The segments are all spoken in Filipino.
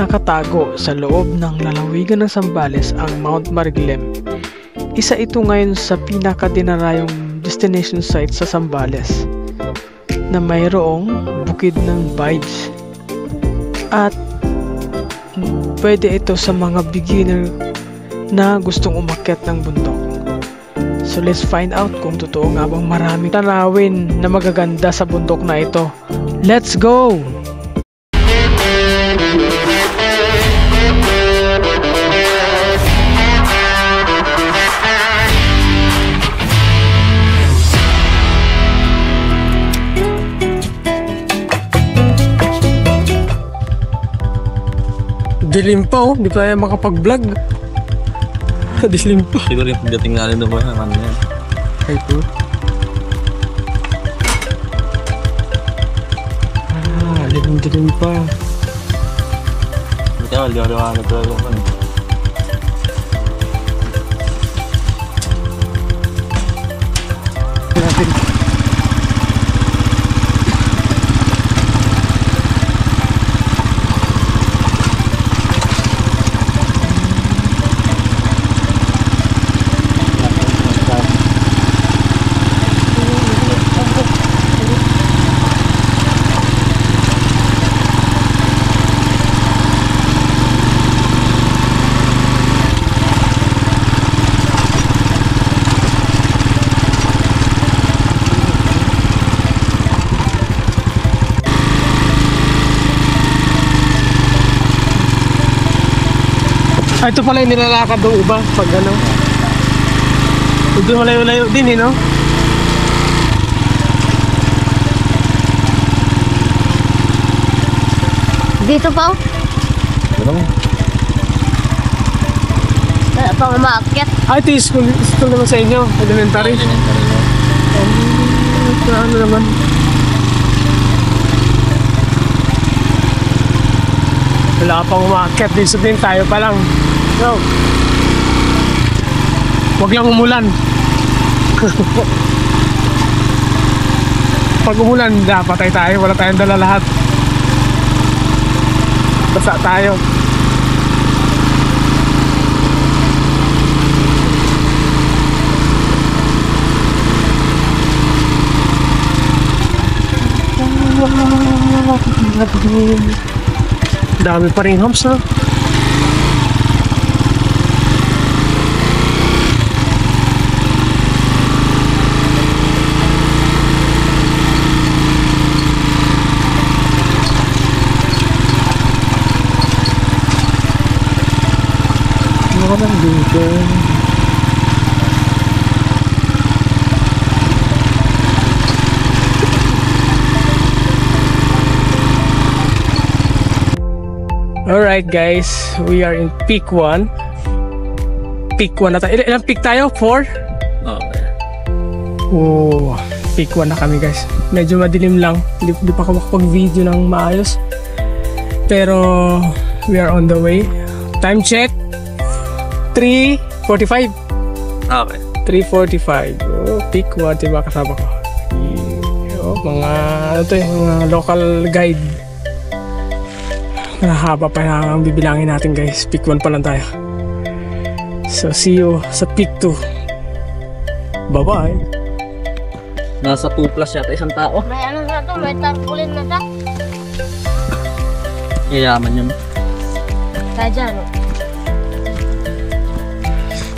Nakatago sa loob ng lalawigan ng Zambales ang Mount Mariglim. Isa ito ngayon sa pinakadinarayong destination site sa Zambales na mayroong bukid ng vibes. At pwede ito sa mga beginner na gustong umakyat ng bundok. So let's find out kung totoo nga bang maraming tanawin na magaganda sa bundok na ito. Let's go! Dilim pa oh, di pa tayo makapag-vlog. Dilim pa. Siguro yung pagdating natin doon ba, ano yan? Ay po. Dilim pa. Hindi ka, liwanag talaga ako. Ah, ito pala yung nilalakad ng iba pag ano. Ito malayo-layo din eh, no? Dito pa oh. Ano mo? Wala pang umaakyat. Ah, ito yung school naman sa inyo, elementary. Ano naman? Wala pang umaakyat, dito din tayo pa lang. So, wag lang umulan. Pag umulan, patay tayo, wala tayong dala lahat. Basa tayo. Dami pa rin humps na. Ano dito? Alright guys, we are in peak 1. Peak 1 na tayo. Ilang peak tayo? 4? Okay. Oh, peak 1 na kami guys. Medyo madilim lang. Hindi pa ako makapag-video ng maayos. Pero we are on the way. Time check 3:45. Okay. 3:45. Oh, peak 1, diba kasama ko? Oh, mga ano to, mga local guide. Haba pa ang bibilangin natin guys. Peak 1 pa lang tayo. So see you sa peak 2. Bye bye. Nasa 2 plus yata isang tao. May ano na to, may tarpaulin na ta. Yayaman yun. Kaya dyan.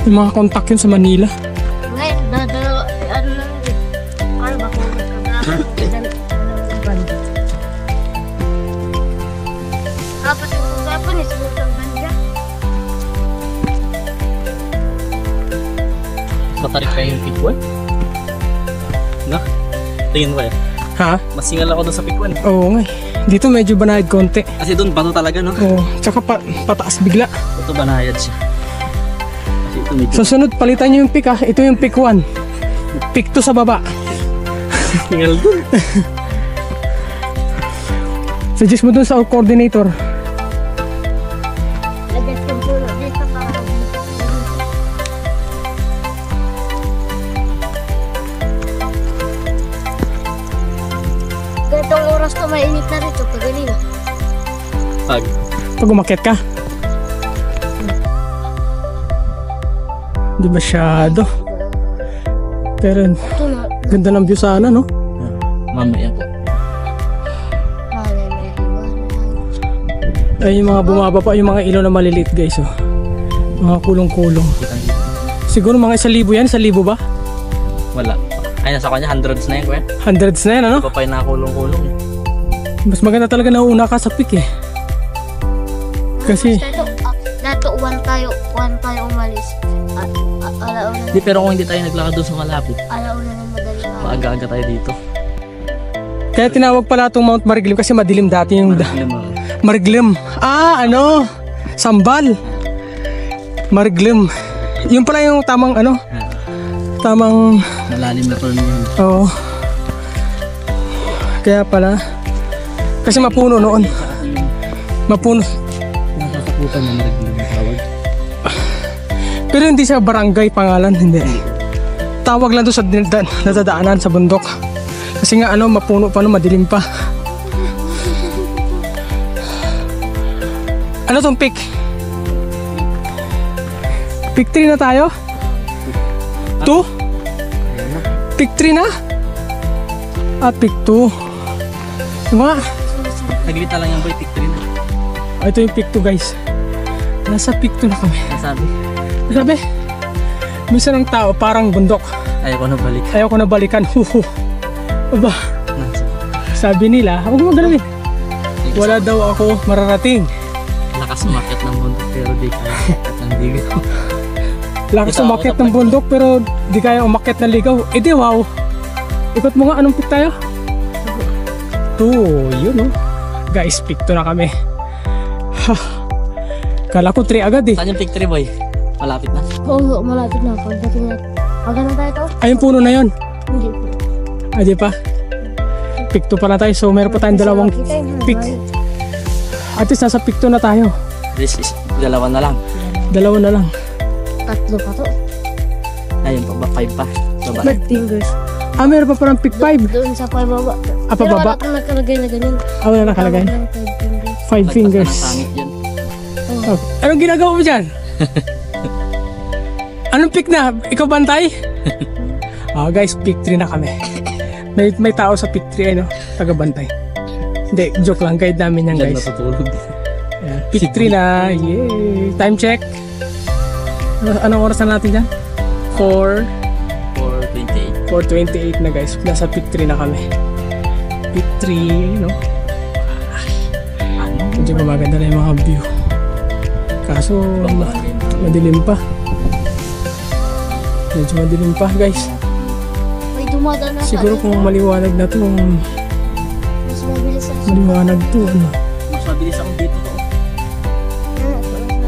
Yung mga contact yun sa Manila. Ngayon, dadalawa, ano lang yun. Ano ba kung apat yung Japanese, butang banda. Matarik kayo yung peak 1? No? Tingin mo kaya? Ha? Masingal ako doon sa peak 1. Oo nga. Dito medyo banayad konti. Kasi doon bato talaga, no? Oo. Tsaka pataas bigla. Ito banayad siya. Kasi ito medyo... Sa sunod, palitan nyo yung peak ha. Ito yung peak 1. Peak 2 sa baba. Singal doon. Suggest mo dun sa coordinator. Lagyan yung puno dito para mainit na rito, kaganina. Pag umakyat ka? Hindi masyado. Pero Ito na, ganda ng view sana, no? Mamaya po. malay may hiwala. Ay, yung mga bumaba pa, yung mga ilaw na maliliit, guys, oh. Mga kulong-kulong. Siguro mga 1,000 yan, 1,000 ba? Wala. Ay, nasa kanya, hundreds na yan, kuya. Hundreds na yan, ano? Iba pa yung nakakulong-kulong. Mas maganda talaga na una ka sa peak, eh. Kasi, Dato, one tayo umalis. Alauna, Hindi, pero kung hindi tayo naglakad doon sa malapit, alauna ng madaling araw. maaga-aga tayo dito. kaya tinawag pala itong Mount Mariglim kasi madilim dati yung... Mariglim. Ah, ano? Sambal. Mariglim. Yung pala yung tamang ano? Tamang... Malalim na turn yun. Oo. Kaya pala. Kasi mapuno noon. Mapuno. Nasasakutan na Mariglim yung tawag. Pero hindi siya barangay pangalan, hindi. Tawag lang doon sa nadadaanan sa bundok. Kasi nga ano, mapuno pa, no, madilim pa. Ano tong peak? Peak 3 na tayo? 2? Peak 3 na? Ah, peak 2. Diba? Naglita lang yung boy, tick 3 na. Ito yung peak 2, guys. Nasa peak 2 na kami. Nasabi, Sabi, minsan ang tao parang bundok. ayaw ko na balik. Ayaw ko na balikan. Huhu. Aba, sabi nila, huwag mo ganun eh. Wala daw ako mararating. Lakas umakyat ng bundok pero di kaya umakyat ng ligaw. Lakas Ito, umakyat ako ng bundok pero di kaya umakyat ng ligaw. Eh di wow. Ikot mo nga, anong peak tayo? 2, yun oh. Guys, peak 2 na kami. Ha. Kala ko 3 agad eh. Saan yung tick 3 boy? Malapit na. Oo, malapit na. Pagdating na. Pag ano tayo to? Ay, yung puno na yun. Hindi po. Ay, di pa. Peak 2 pala tayo. So, meron pa tayong dalawang peak. At least nasa peak 2 na tayo. This is, dalawa na lang. Dalawa na lang. Tatlo pa to. Ayun pa, 5 pa. Baba. 5 fingers. Ah, meron pa parang peak 5. Doon sa pababa. Ah, pababa. Pero wala kang nakalagay na ganyan. Ah, wala nakalagay. 5 fingers. Lagpas na ng sangit yun. Oh. Anong ginagawa mo dyan? Anong peak na? Ikaw bantay? Oh, guys, peak 3 na kami. May tao sa peak 3, ano? Taga-bantay. Hindi, joke lang. Guide namin yan, Diyan guys. natutulog. Ayan, peak 3 na. Yay! Time check. Anong oras na natin dyan? 4:28. 4:28 na, guys. Nasa peak 3 na kami. Peak 3, no? Medyo maganda na yung mga view. Kaso, madilim pa. Medyo madilim pa, guys. May dumadaan na. Siguro kung maliwanag na to, Mas mabilis ang maliwanag to, ano. Mas mabilis ako dito to.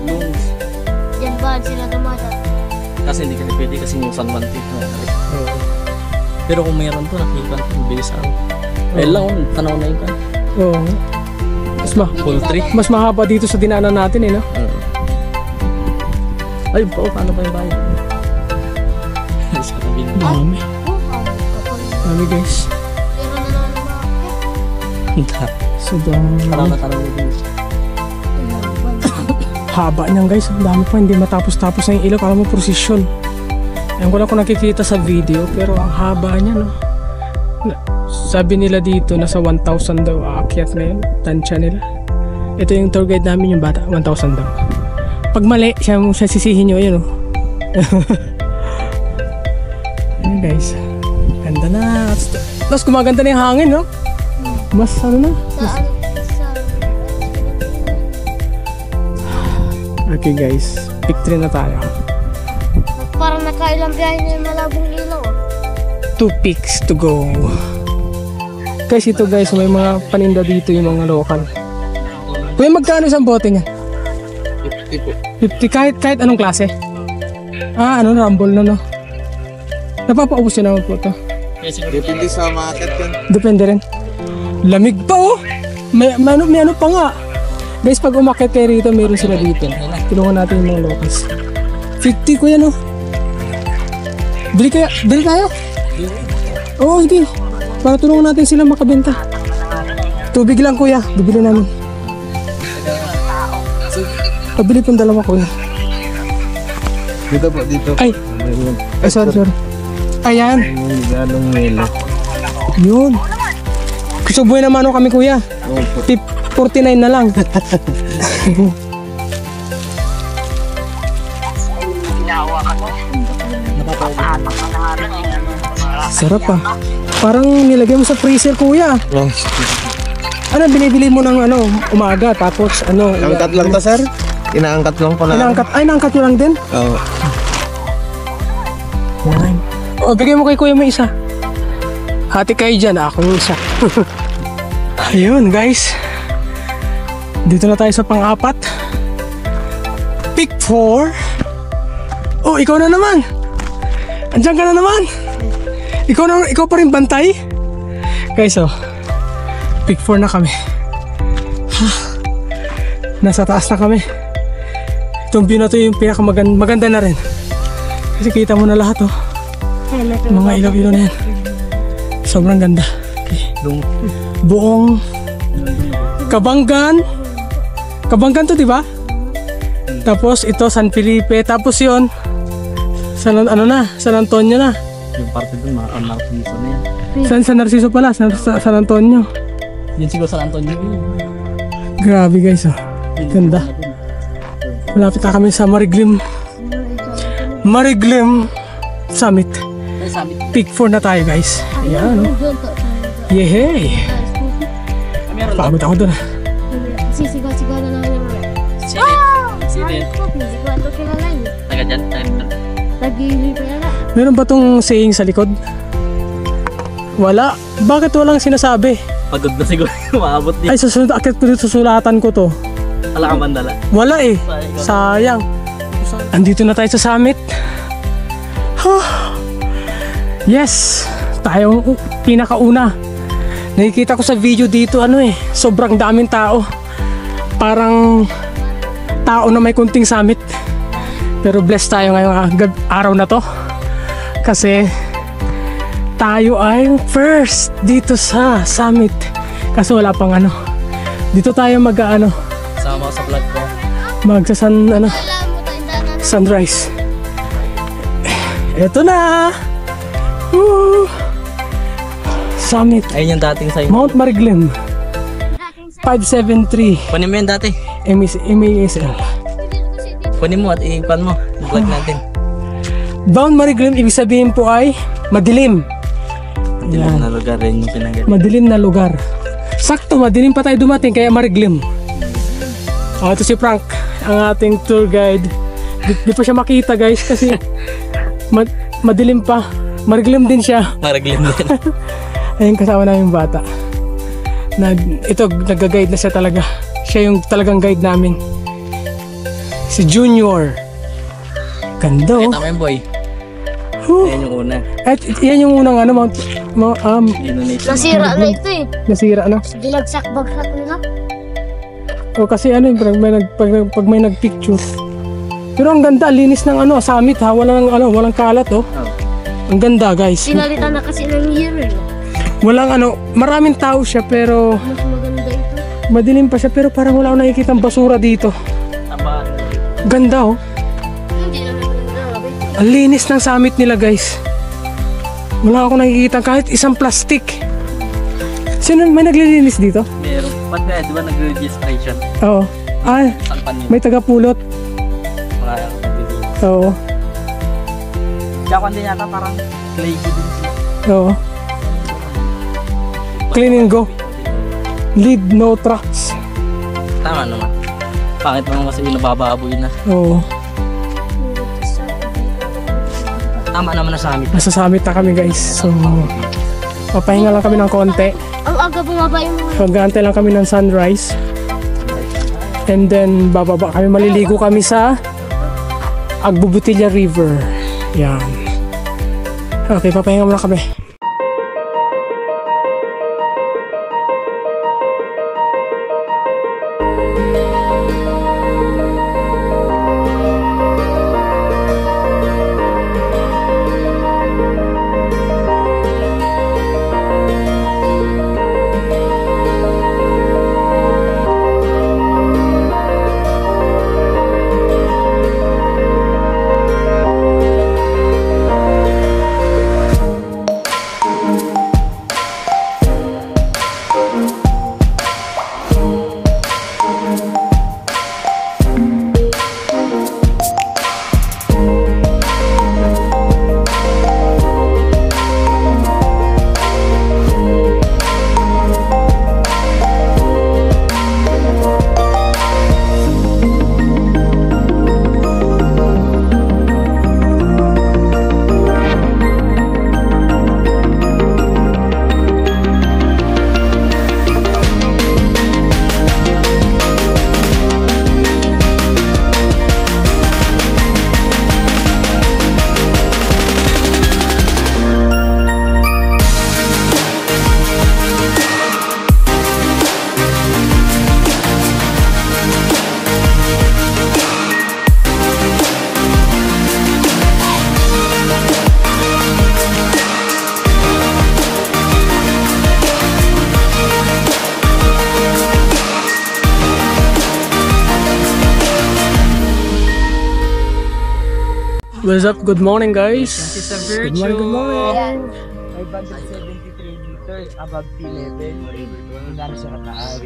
Nung, Diyan ba sila dumadaan? kasi hindi kasi pwede kasi yung San Juan Peak na. Pero kung mayroon to, nakikita ko, mabilis ako. Ayun lang, tanaw na yun ka. Oo. Full 3. Mas mahaba dito sa dinaanan natin, eh, no? Ayun pa, paano pa yung bahay? Sa tabi na. Dami. Oh, Dami, guys. pero nananamakit. Sobrang Parang natarang din. haba niyan, guys. Ang dami pa, hindi matapos-tapos na yung ilaw. Kala mo prosesyon. Ayun ko lang kung nakikita sa video, pero ang haba niya, no? Sabi nila dito, nasa 1,000 daw aakyat na yun. Tansya nila. Ito yung tour guide namin, yung bata, 1,000 daw. Pag mali, siya sisihin nyo, yun, oh. Ayan, guys. Ganda na. Tapos gumaganda na yung hangin, no? Mas, ano na? Okay, guys. Peak 3 na tayo. Parang nakailang biyahe na yung malabong ilaw. 2 peaks to go. Guys, ito guys, may mga paninda dito yung mga local. Kuya, magkano isang bote niya? 50 po. 50 kahit anong klase? Ah, ano, rumble na, no? Napapaubos yun naman po ito. Depende sa market yun. Depende rin. Lamig pa, oh! May ano pa nga. Guys, pag umakyat kayo rito, meron sila dito. Tulungan natin yung mga locals. 50 kuya, no? Bili tayo? Oo, sige. Para tulungan natin sila makabenta. Tubig lang kuya, bibili namin. Pabili pong dalawa kuya. Dito po, dito. Ay, sorry. Ayan. Galong melo. Yun. Kusubuhin naman kami kuya. Tip 49 na lang. Sarap ah. Parang nilagay mo sa freezer kuya. Ano binibili mo ng umaga tapos Angkat lang to, sir? Inaangkat lang pala. Naangkat nyo lang din? Oo. O, bigay mo kay kuya mo isa. Hati kayo dyan, ako yung isa. Ayun guys. Dito na tayo sa pang-apat. Pick 4. Oh, ikaw na naman. Andiyan ka na naman. Ikaw pa rin bantay. Guys, pick 4 na kami. Nasa taas na kami. Itong view na to yung pinakamaganda na rin. Kasi kita mo na lahat mga ilaw-ilaw na yan. Sobrang ganda. Okay. Buong Kabanggan to, di ba? Tapos ito San Felipe, tapos yon San Antonio na. Yung parte dun, mga Narciso na yan. San Narciso pala, San Antonio. Yun siguro San Antonio. Grabe guys, ganda. Malapit na kami sa Mariglim Summit. Peak 4 na tayo guys. Ayan Yehey. Pagod ako dun. Sisigaw-sigaw na namin. Sige. Taga dyan. Meron ba tong saying sa likod? Wala. Bakit walang sinasabi? Pagod na siguro. Maabot din. Ay, akit ko dito, susulatan ko to. Wala ka mandala. Wala eh. Sayang. Andito na tayo sa summit. Yes. Tayo pinakauna. Nakikita ko sa video dito sobrang daming tao. Parang tao na may kunting summit. Pero blessed tayo ngayong araw na to. Kasi tayo ay first dito sa summit. Kasi wala pang dito tayo Sama sa vlog ko. Sunrise. Eto na. Woo! Summit. Ayun yung dating sa'yo. Mount Mariglim 573 Kunin mo yun dati. MASL. Kunin mo at i-pan mo. Yung vlog natin. Mount Mariglim ibig sabihin po ay madilim. Madilim na lugar rin yung pinagaling. Madilim na lugar. Sakto, madilim pa tayo dumating kaya Mariglim. Ito si Frank, ang ating tour guide. Di pa siya makita guys kasi madilim pa. Mariglim din siya. Mariglim din. Ayun kasama namin yung bata. Ito, nag-guide na siya talaga. Siya yung talagang guide namin. Si Junior. Ganda Ay, tama yung boy. Ayan yung una. At yan yung unang Nasira na ito eh. nasira na. Binagsak-bagsak nila. O kasi pag may nagpicture. Pero ang ganda, linis ng summit ha. Walang kalat Ang ganda guys. Pinalitan na kasi ng year eh. Walang maraming tao siya pero Mas maganda ito. madilim pa siya pero parang wala akong nakikitang basura dito. Tama. Ganda Hindi naman grabe. Ang linis ng summit nila guys. Wala akong nakikita kahit isang plastic. Sino may naglilinis dito? Meron. Ba't kaya, di ba nag-registration? Oo. Saan pa niyo? May tagapulot. Mga nag-registration. Oo. Kaya kung din yata parang clay din sila. Oo. Clean and go. Leave no tracks. Tama naman. Pangit naman kasi yung nabababoy na. Oo. Tama naman na sa amin. Nasa summit na kami guys. So, papahinga lang kami ng konti. Ang aga bumaba yung mga Mag-aantay lang kami ng sunrise. And then, bababa kami. Maliligo kami sa Agbubutilla River. Yan. Okay, papahinga muna kami. What's up? Good morning, guys. It's a Good morning, good morning. 573 meters above sea level. Hindi siya kataas.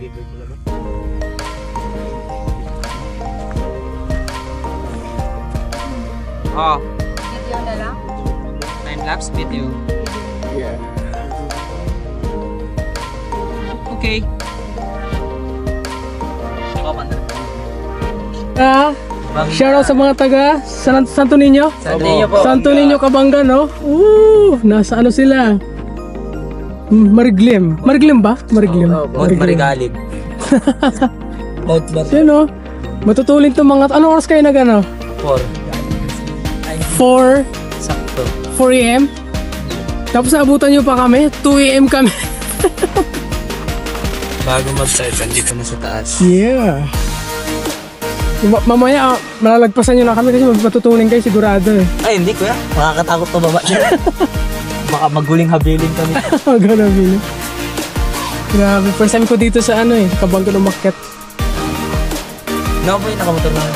Oh, Video na lang. time-lapse video. Yeah. Okay. Shoutout sa mga taga Santo Niño. Santo po. Santo Niño, Kabanga, no? Nasa ano sila? Mariglim. Mariglim ba? Mariglim. Mount Marigalib. Mount Marigalib. Yan, no? Matutulin to mga... Anong oras kayo nag ano? 4 Sakto. 4 a.m. Tapos naabutan nyo pa kami. 2 a.m. kami. Bago mag-start, andito na sa taas. Yeah. Mamaya, malalagpasan nyo na kami kasi matutulin kayo sigurado eh. Ay, hindi kuya. Makakatakot pa baba siya. Baka maguling habilin kami. Ganun yun. Grabe, first time ko dito sa ano eh, Kabangga umakyat. No, boy, nakamotor lang.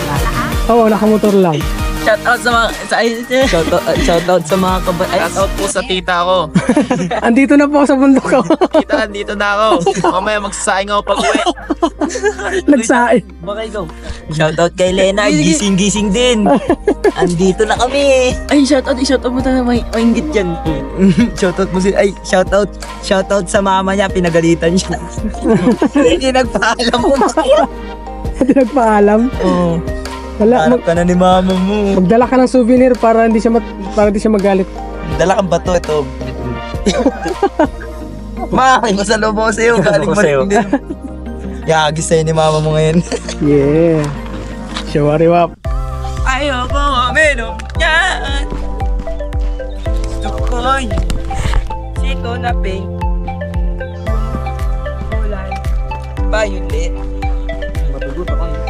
Oo, nakamotor lang. Shoutout sa mga... Shoutout sa mga Shoutout po sa tita ko. Andito na po ako sa bundok ko. Tita, andito na ako. Mamaya magsasaing ako pag uwi. Nagsain. Baka ikaw. Shoutout kay Lena, gising-gising din. Andito na kami. Ay, shoutout mo tayo. May inggit yan. Shoutout mo si... Ay, shoutout sa mama niya, pinagalitan siya. Hindi nagpaalam mo. Hindi nagpaalam. Oo. Wala, Hanap ka na ni mama mo. magdala ka ng souvenir para hindi siya magalit. Dala kang bato ito. Ma, may masalubong ko sa'yo. Galing Martin din. Yagis sa'yo ni mama mo ngayon. Yeah. Shawariwap. Ayoko uminom yan. Gusto ko'y siko na pink. Kulay violet. Matugot ako yun.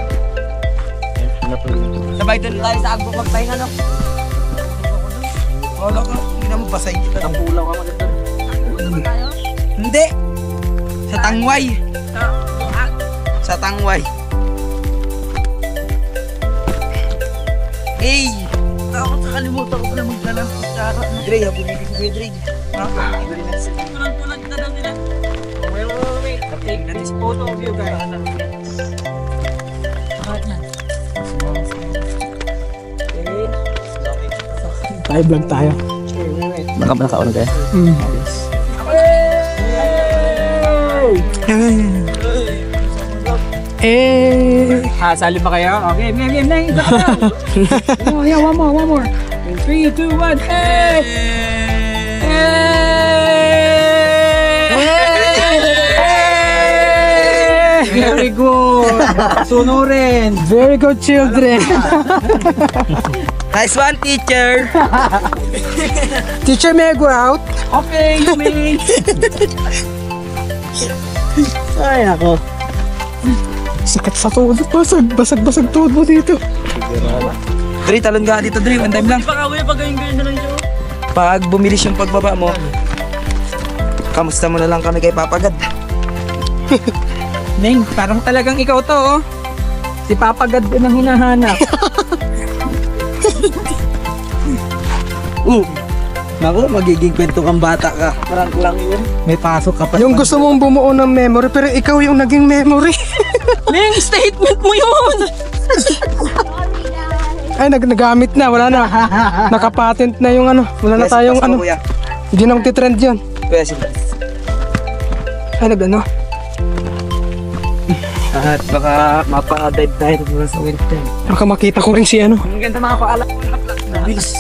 Sabay doon tayo sa agbo magpahinga, no? Wala ko, hindi na mabasahin kita. Ang pulaw ka maganda. Hindi! Sa Tangway. Sa Tangway. Hey! Ako nakalimutan ko na magdala. Dre, habulin ko si Dre. Ha? Tulang-tulang na daw nila. Wait. Take this photo of you guys. Live lang tayo. Baka ba nakaon kayo? Sali ba kayo? Okay, game. Yeah, one more. 3, 2, 1, hey! Very good! Sunurin! Very good, children. Nice one, teacher! Teacher, may I go out? Okay, you may! Ay, ako. Sakit sa tuhod. Basag tuhod mo dito. Dre, talon ka dito, Dre. One time lang. Baka uwi, pag ganyan na lang siya. Pag bumilis yung pagbaba mo, kamusta mo na lang kami kay Papagad. Neng, parang talagang ikaw to, oh. Si Papagad din ang hinahanap. Naku, magiging kwento kang bata ka. Parang lang yun. May pasok ka pa. Yung gusto mong bumuo ng memory, pero ikaw yung naging memory. Neng, statement mo yun! Ay, nagamit na. Wala na. Nakapatent na yung ano. Wala na tayong ano. Kuya. Hindi na magtitrend yun. Kuya, sila. Ay, nag-ano. At baka mapa-dive tayo mula sa winter. Baka makita ko rin si ano. Ang ganda mga paalam. Bilis.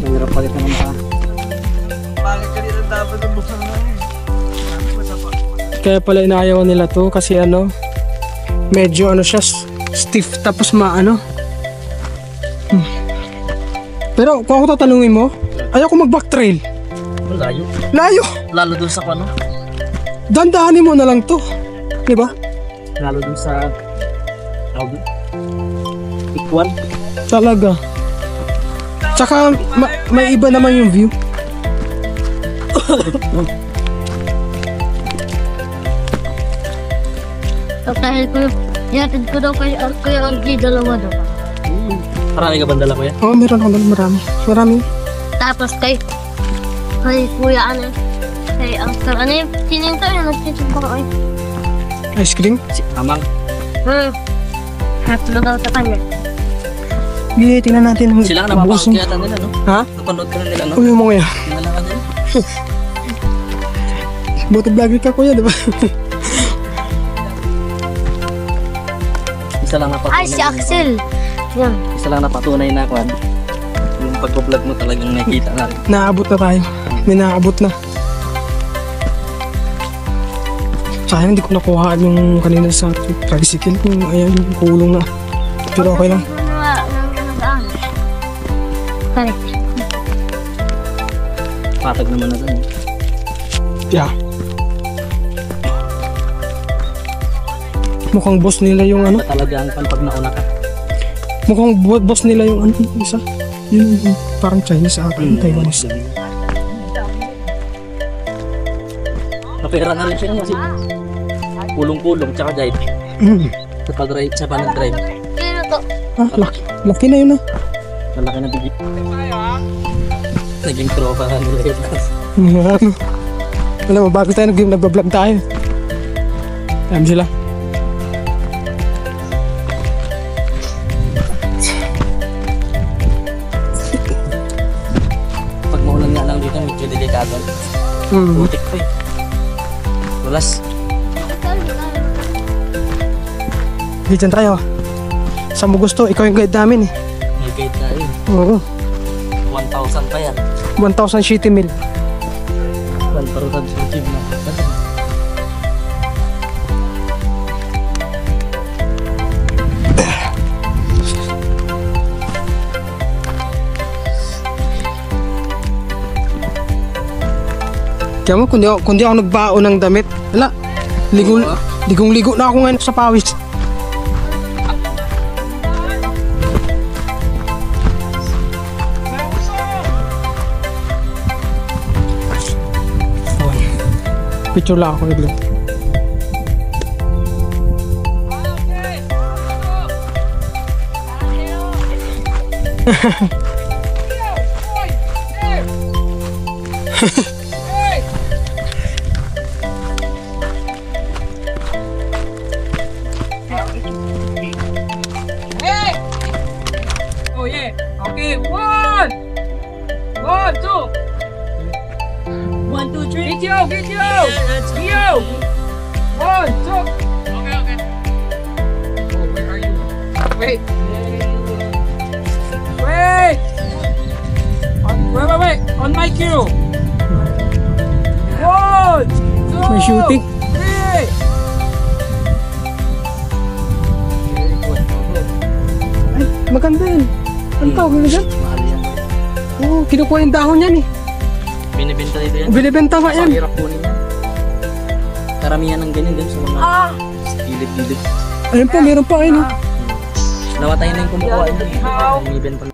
Mahirap palit na naman. Palit ka dito dapat ang buksan na. Kaya pala inaayawan nila to kasi ano, medyo ano siya, stiff tapos maano. Pero kung ako tatanungin mo, ayaw ko mag-back trail. Malayo. Layo! Lalo dun sa ano? Dandahanin mo na lang to. Diba? Lalo dun sa... Ikwan. Talaga. Tsaka may iba naman yung view. Dahil ko, yatid ko daw kay Kuya RG, dalawa daw. Marami ka bandala ko yan? Oo, meron ako doon. Marami. Marami. Tapos kay kuya ano kay Uncle ano yung tininto yung nagtitinto ko Ice cream. Si Amang. Hatlo daw sa kanya. Hindi, tingnan natin. Sila nga napapanood kaya nila, no? Ha? Napanood ka na nila, no? Uy, mo kuya. Tingnan ka nila. Buto vlogger ka kuya, di ba? Isa lang napatunay. Ay, si Axel. Yan. Isa lang napatunay na kwan. Yung pag-vlog mo talagang nakita na. Naabot na tayo. May naabot na. Sayang hindi ko nakuha yung kanina sa tricycle. Yung ayan, yung kulong na. Pero okay lang. Correct. Patag naman na doon. Yeah. Mukhang boss nila yung ano. Ba talaga ang pag nauna ka? Mukhang boss nila yung ano. Isa. Yun yung parang Chinese ata. Taiwanese. Kapera na rin siya kasi pulong-pulong tsaka guide. Sa pag-drive, sa panag-drive. Pero to. Ah, laki na yun ah. Malaki na bigit. Naging tropa na nila yun. Alam mo, bago tayo nag-vlog tayo. Alam sila. Pag maulan nga lang dito, medyo delikado. Putik pa eh. Tulas. Hindi dyan tayo. Saan mo gusto? Ikaw yung guide namin eh. May guide na rin. Oo. 1,000 pa yan. 1,000 shitty mil. Parutad sa team na. Kaya mo, kundi ako nagbaon ng damit. Wala. Ligong-ligo na ako ngayon sa pawis. Picture lang ako naglo. Oh yeah. Okay, 1, 2. 1, 2, 3. Video. Video. 1, 2. Okay. Oh, where are you? Wait. Wait. Wait. On my cue. 1, 2. May shooting. 3. Ay, maganda yan. Ang tawag nila dyan? Mahal yan. Oo, kinukuha yung dahon yan eh. Binibenta dito yan. Binibenta nga yan. Ang hirap kunin yan. Karamihan ng ganyan din sa mga gilid-gilid. Ayun po, meron pa ayun. Namatay na yung kumukuha yun. Binibenta